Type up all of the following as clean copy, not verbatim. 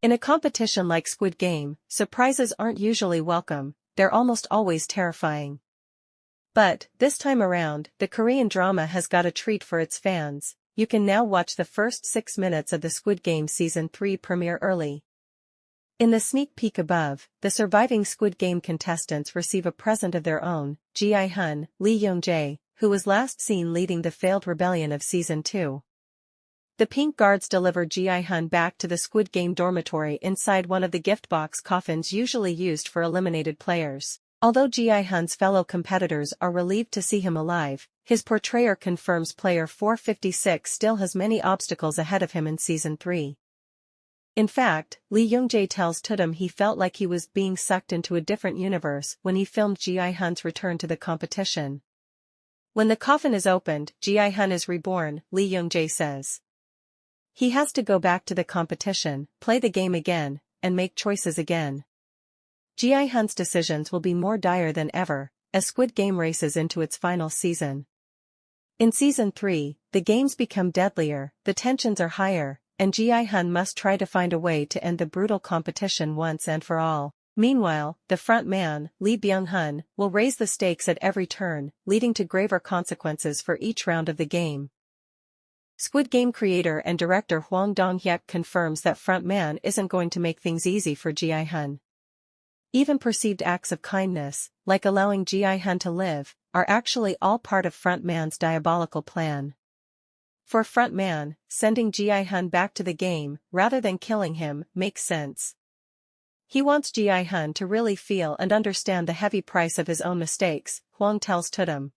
In a competition like Squid Game, surprises aren't usually welcome, they're almost always terrifying. But, this time around, the Korean drama has got a treat for its fans. You can now watch the first 6 minutes of the Squid Game Season 3 premiere early. In the sneak peek above, the surviving Squid Game contestants receive a present of their own, Ji-hun, Lee Young-jae, who was last seen leading the failed rebellion of Season 2. The pink guards deliver Ji-hun back to the Squid Game dormitory inside one of the gift box coffins usually used for eliminated players. Although Ji-hun's fellow competitors are relieved to see him alive, his portrayer confirms player 456 still has many obstacles ahead of him in Season 3. In fact, Lee Young-jae tells Tudum he felt like he was being sucked into a different universe when he filmed Ji-hun's return to the competition. When the coffin is opened, Ji-hun is reborn, Lee Young-jae says. He has to go back to the competition, play the game again, and make choices again. Ji-hun's decisions will be more dire than ever, as Squid Game races into its final season. In Season 3, the games become deadlier, the tensions are higher, and Ji-hun must try to find a way to end the brutal competition once and for all. Meanwhile, the front man, Lee Byung-hun, will raise the stakes at every turn, leading to graver consequences for each round of the game. Squid Game creator and director Hwang Dong-hyuk confirms that front man isn't going to make things easy for Ji-hun. Even perceived acts of kindness, like allowing Ji-hun to live, are actually all part of front man's diabolical plan. For front man, sending Ji-hun back to the game, rather than killing him, makes sense. He wants Ji-hun to really feel and understand the heavy price of his own mistakes, Hwang tells Tudum.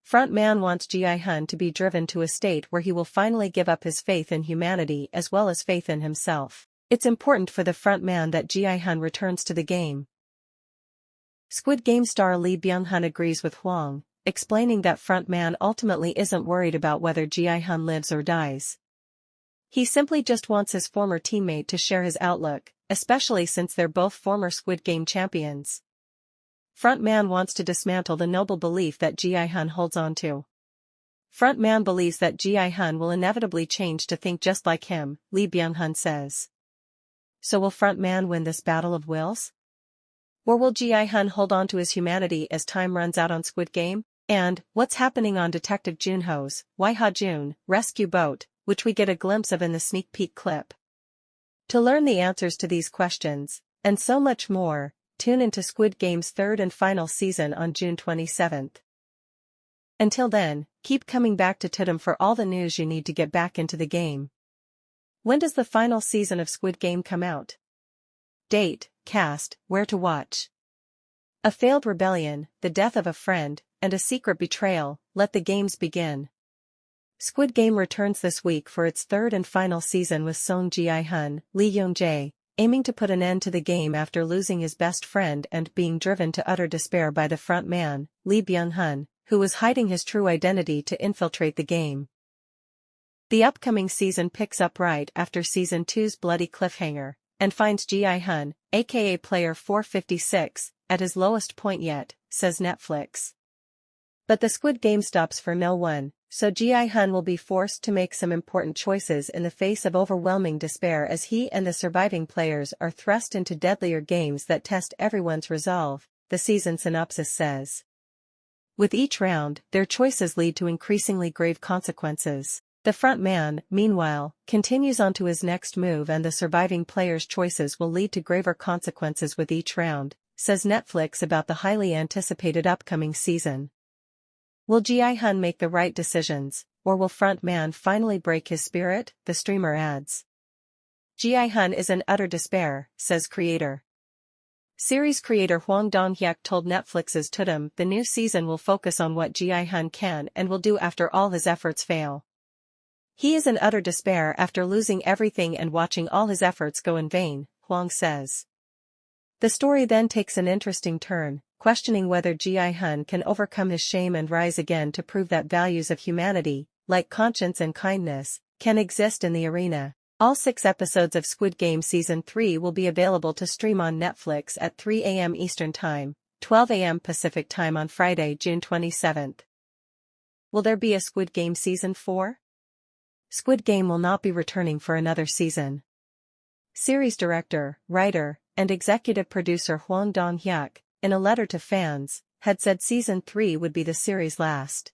Front man wants Ji-hun to be driven to a state where he will finally give up his faith in humanity as well as faith in himself. It's important for the front man that Ji-hun returns to the game. Squid Game star Lee Byung-hun agrees with Hwang, explaining that front man ultimately isn't worried about whether Ji-hun lives or dies. He simply just wants his former teammate to share his outlook, especially since they're both former Squid Game champions. Front man wants to dismantle the noble belief that Ji-hun holds on to. Front man believes that Ji-hun will inevitably change to think just like him, Lee Byung-hun says. So will front man win this battle of wills? Or will Ji-hun hold on to his humanity as time runs out on Squid Game? And, what's happening on Detective Junho's Why Ha-jun rescue boat, which we get a glimpse of in the sneak peek clip? To learn the answers to these questions, and so much more, tune into Squid Game's third and final season on June 27th. Until then, keep coming back to Tudum for all the news you need to get back into the game. When does the final season of Squid Game come out? Date, cast, where to watch. A failed rebellion, the death of a friend, and a secret betrayal, let the games begin. Squid Game returns this week for its third and final season with Song Ji-hun, Lee Young-jae, aiming to put an end to the game after losing his best friend and being driven to utter despair by the front man, Lee Byung-hun, who was hiding his true identity to infiltrate the game. The upcoming season picks up right after Season 2's bloody cliffhanger, and finds Ji-hun, aka Player 456, at his lowest point yet, says Netflix. But the Squid Game stops for no one, so Ji-hun will be forced to make some important choices in the face of overwhelming despair as he and the surviving players are thrust into deadlier games that test everyone's resolve, the season synopsis says. With each round, their choices lead to increasingly grave consequences. The front man, meanwhile, continues on to his next move and the surviving players' choices will lead to graver consequences with each round, says Netflix about the highly anticipated upcoming season. Will Ji-hun make the right decisions, or will front man finally break his spirit, the streamer adds. Ji-hun is in utter despair, says creator. Series creator Hwang Dong-hyuk told Netflix's Tudum the new season will focus on what Ji-hun can and will do after all his efforts fail. He is in utter despair after losing everything and watching all his efforts go in vain, Hwang says. The story then takes an interesting turn, questioning whether Ji-hun can overcome his shame and rise again to prove that values of humanity, like conscience and kindness, can exist in the arena. All 6 episodes of Squid Game Season 3 will be available to stream on Netflix at 3 a.m. Eastern Time, 12 a.m. Pacific Time on Friday, June 27th. Will there be a Squid Game Season 4? Squid Game will not be returning for another season. Series director, writer, and executive producer Hwang Dong-hyuk, in a letter to fans, had said Season 3 would be the series' last.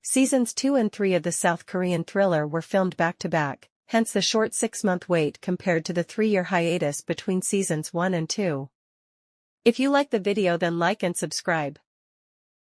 Seasons 2 and 3 of the South Korean thriller were filmed back-to-back, hence the short 6-month wait compared to the 3-year hiatus between Seasons 1 and 2. If you like the video then like and subscribe.